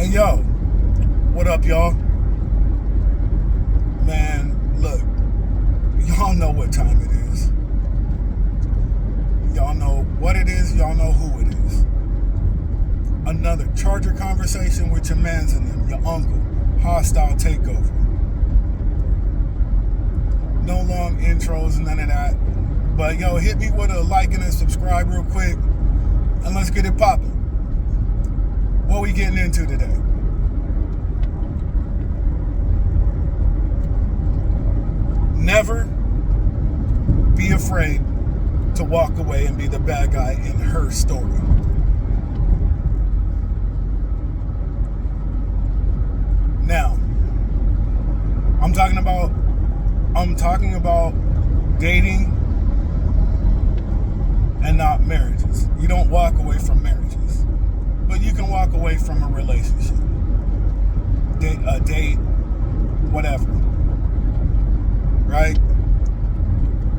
Hey yo, what up y'all? Man, look, y'all know what time it is. Y'all know what it is, y'all know who it is. Another Charger conversation with your mans and them, your uncle. Hostile takeover. No long intros, none of that. But yo, hit me with a like and a subscribe real quick, and let's get it popping. What we getting into today? Never be afraid to walk away and be the bad guy in her story. Now, I'm talking about dating and not marriages. You don't walk away from marriages, but you can walk away from a relationship, a date, whatever. Right?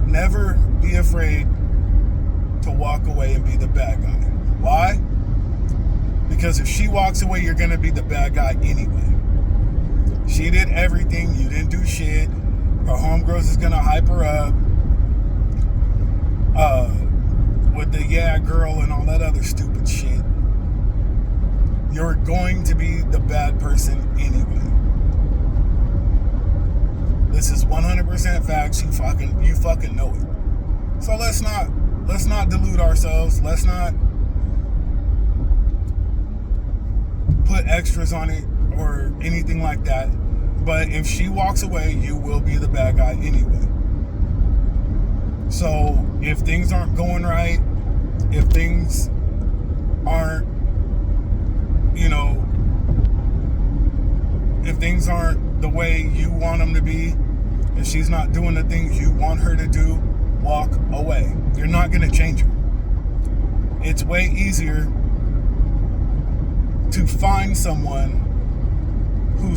Never be afraid to walk away and be the bad guy. Why? Because if she walks away, you're going to be the bad guy anyway. She did everything. You didn't do shit. Her homegirls is going to hype her up. With the yeah girl and all that other stupid shit. You're going to be the bad person anyway. This is 100% facts. You fucking know it. So let's not delude ourselves. Let's not put extras on it or anything like that. But if she walks away, you will be the bad guy anyway. So if things aren't going right, if things aren't, if things aren't the way you want them to be, if she's not doing the things you want her to do, walk away. You're not going to change her. It's way easier to find someone who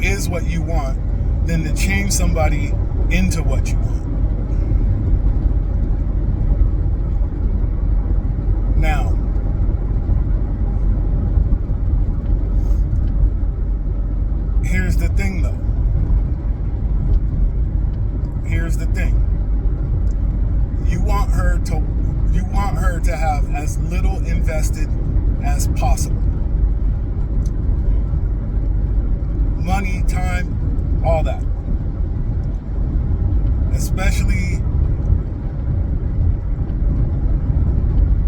is what you want than to change somebody into what you want. Now, here's the thing though. Here's the thing. You want her to have as little invested as possible. Money, time, all that. Especially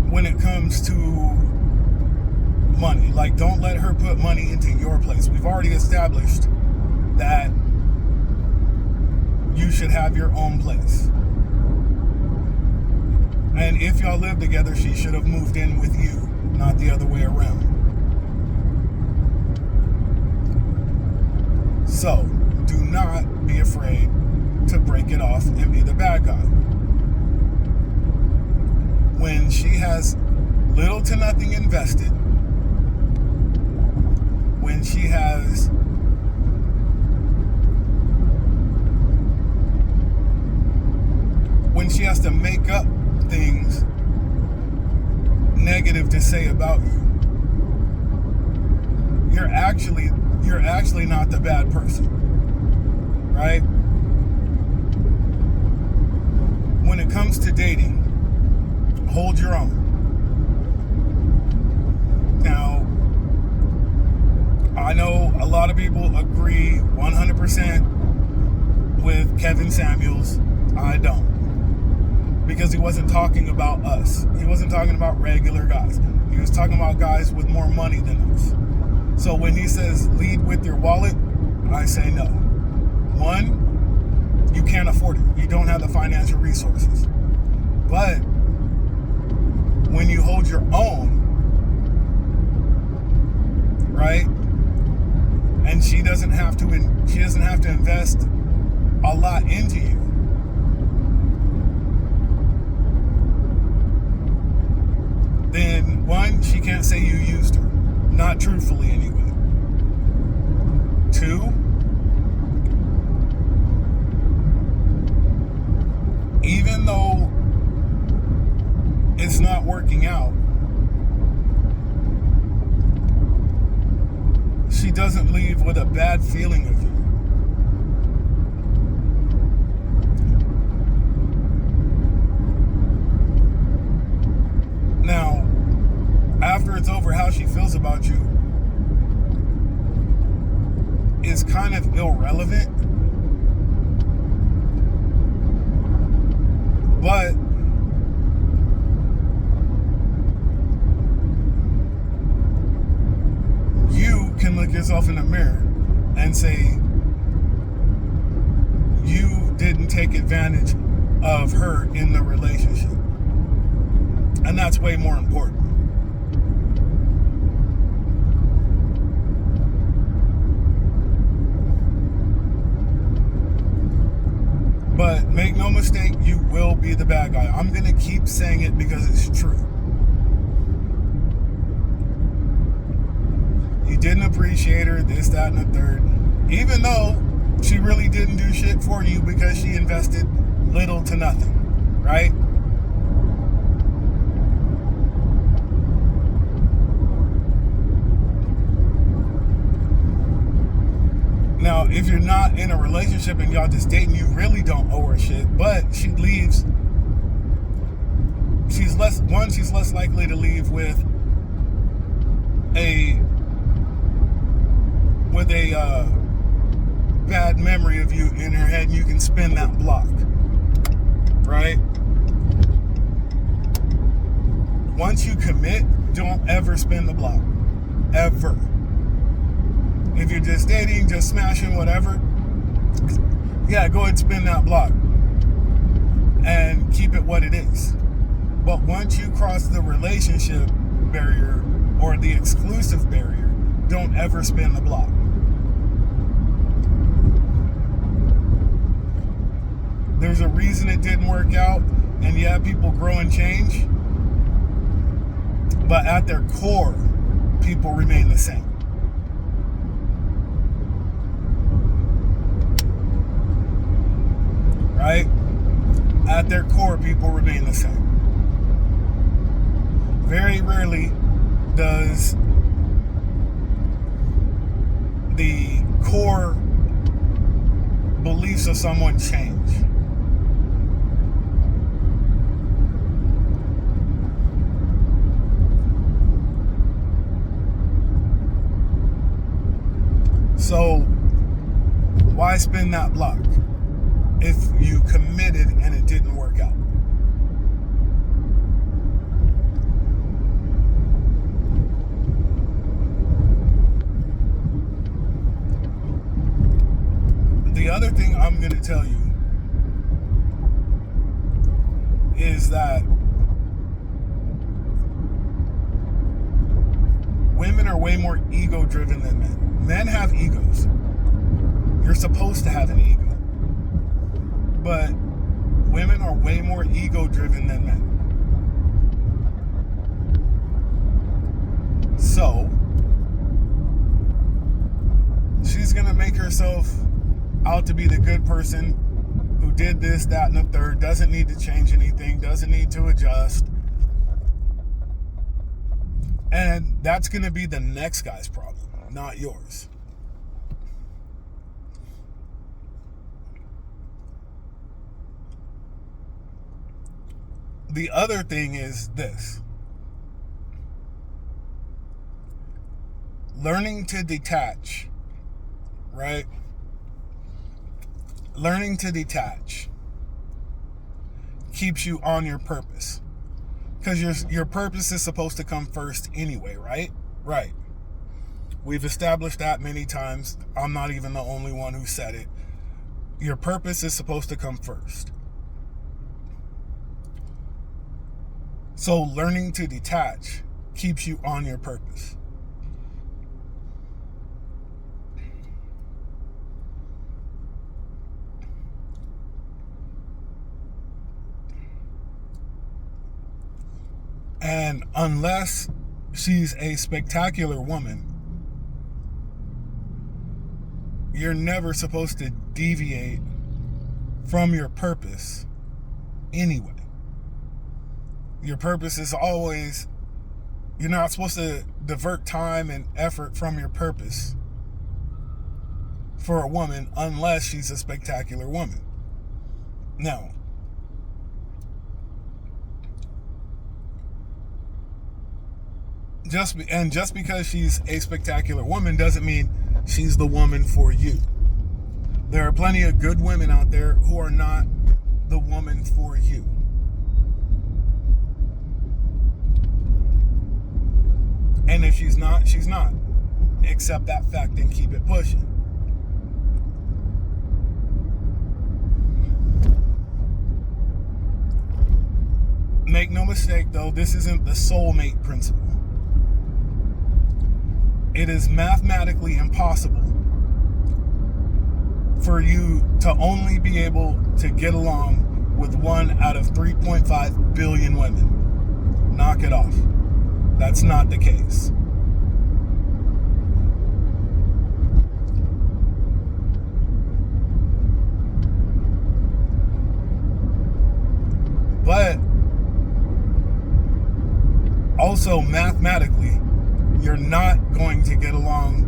when it comes to money. Like, don't let her put money into your place. We've already established that you should have your own place. And if y'all live together, she should have moved in with you, not the other way around. So, do not be afraid to break it off and be the bad guy. When she has little to nothing invested, when she has to make up things negative to say about you, you're actually not the bad person, right? When it comes to dating, hold your own. Now, I know a lot of people agree 100% with Kevin Samuels. I don't. Because he wasn't talking about us. He wasn't talking about regular guys. He was talking about guys with more money than us. So when he says lead with your wallet, I say no. One, you can't afford it. You don't have the financial resources. But when you hold your own, right? And she doesn't have to invest a lot into you. Then one, she can't say you used her. Not truthfully anyway. Two, even though it's not working out, she doesn't leave with a bad feeling of you. Now, after it's over, how she feels about you is kind of irrelevant. But you can look yourself in the mirror and say you didn't take advantage of her in the relationship. And that's way more important. But make no mistake, you will be the bad guy. I'm going to keep saying it because it's true. You didn't appreciate her, this, that, and the third. Even though she really didn't do shit for you because she invested little to nothing, right? Now, if you're not in a relationship and y'all just dating, you really don't owe her shit. But she leaves. She's less likely to leave with a bad memory of you in her head, and you can spin that block, right? Once you commit, don't ever spin the block, ever. If you're just dating, just smashing, whatever, yeah, go ahead and spin that block and keep it what it is. But once you cross the relationship barrier or the exclusive barrier, don't ever spin the block. There's a reason it didn't work out, and yeah, people grow and change, but at their core, people remain the same. Right? At their core, people remain the same. Very rarely does the core beliefs of someone change. So, why spin that block if you committed and it didn't work out? The other thing I'm going to tell you is that women are way more ego-driven than men. Men have egos. You're supposed to have an ego. But women are way more ego-driven than men. So, she's going to make herself out to be the good person who did this, that, and the third, doesn't need to change anything, doesn't need to adjust. And that's going to be the next guy's problem, not yours. The other thing is this. Learning to detach, right? Learning to detach keeps you on your purpose. Because your purpose is supposed to come first anyway, right? Right. We've established that many times. I'm not even the only one who said it. Your purpose is supposed to come first. So learning to detach keeps you on your purpose. And unless she's a spectacular woman, you're never supposed to deviate from your purpose anyway. Your purpose is always, you're not supposed to divert time and effort from your purpose for a woman unless she's a spectacular woman. Now, just because she's a spectacular woman doesn't mean she's the woman for you. There are plenty of good women out there who are not the woman for you. And if she's not, she's not. Accept that fact and keep it pushing. Make no mistake, though, this isn't the soulmate principle. It is mathematically impossible for you to only be able to get along with 1 out of 3.5 billion women. Knock it off. That's not the case. But also mathematically, you're not going to get along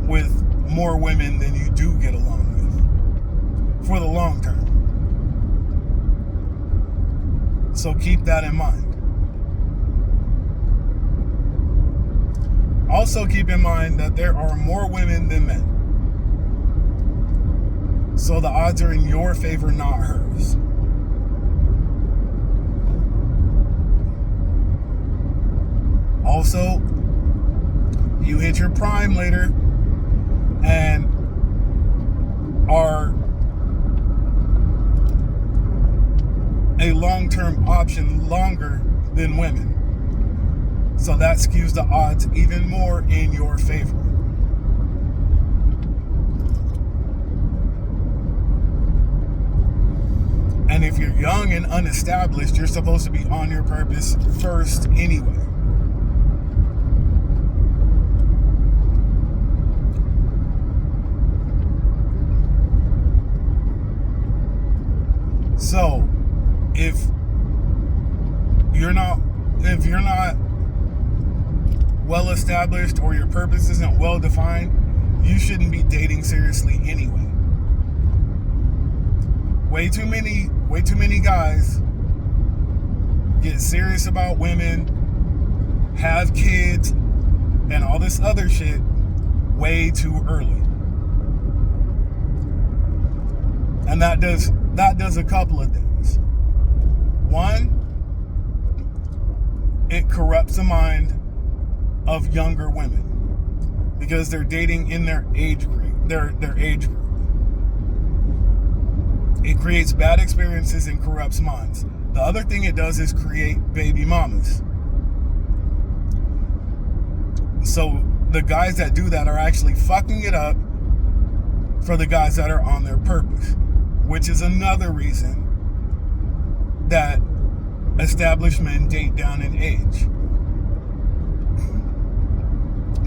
with more women than you do get along with for the long term. So keep that in mind. Also keep in mind that there are more women than men. So the odds are in your favor, not hers. Also, you hit your prime later and are a long-term option longer than women. So that skews the odds even more in your favor. And if you're young and unestablished, you're supposed to be on your purpose first anyway. So, if you're not well established or your purpose isn't well defined, you shouldn't be dating seriously anyway. Way too many guys get serious about women, have kids, and all this other shit way too early. And that does a couple of things. One, it corrupts the mind of younger women because they're dating in their age group. Their age group. It creates bad experiences and corrupts minds. The other thing it does is create baby mamas. So the guys that do that are actually fucking it up for the guys that are on their purpose, which is another reason that established men date down in age.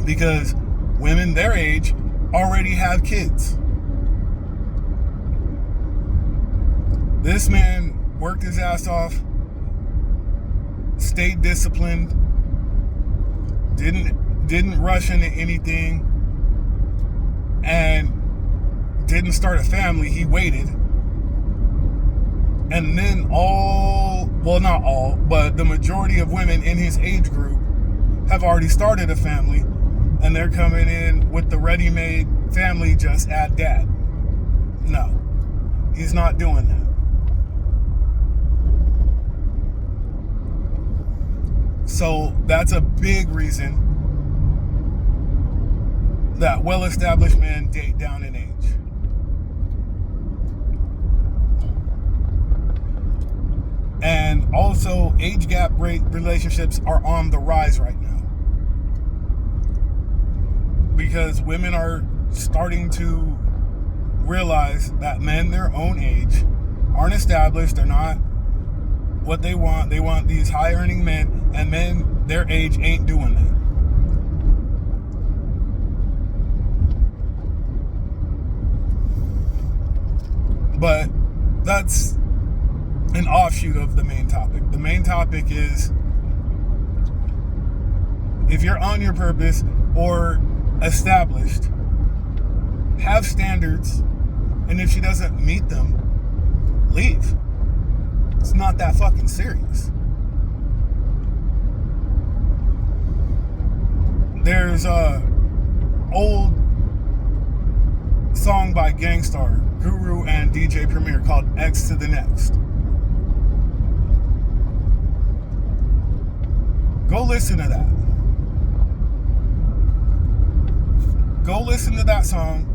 Because women their age already have kids. This man worked his ass off, stayed disciplined, didn't rush into anything, and didn't start a family. He waited. And then not all, but the majority of women in his age group have already started a family, and they're coming in with the ready-made family, just add dad. No, he's not doing that. So that's a big reason that well-established men date down in age. And also, age gap relationships are on the rise right now. Because women are starting to realize that men their own age aren't established. They're not what they want. They want these high-earning men, and men their age ain't doing that. But that's an offshoot of the main topic. The main topic is, if you're on your purpose or established, have standards, and if she doesn't meet them, leave. It's not that fucking serious. There's a old song by Gangstar, Guru, and DJ Premier called X to the Next. Go listen to that. Go listen to that song.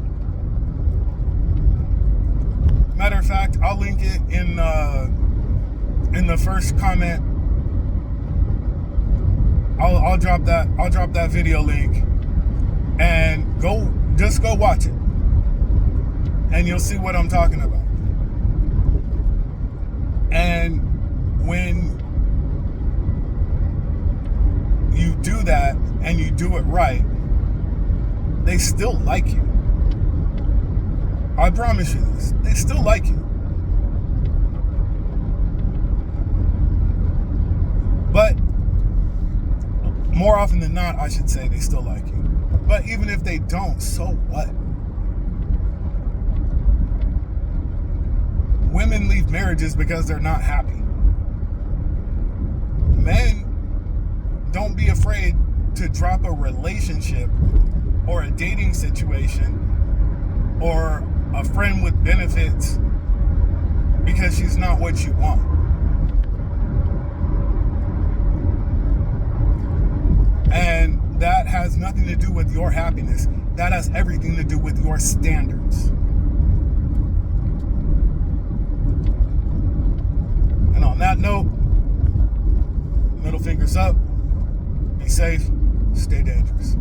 Matter of fact, I'll link it in the first comment. I'll drop that video link, and just go watch it, and you'll see what I'm talking about. And when you do that and you do it right, they still like you. I promise you this. They still like you. But more often than not, I should say, they still like you. But even if they don't, so what? Women leave marriages because they're not happy. Men, don't be afraid to drop a relationship or a dating situation or a friend with benefits because she's not what you want. And that has nothing to do with your happiness. That has everything to do with your standards. And on that note, middle fingers up, be safe, stay dangerous.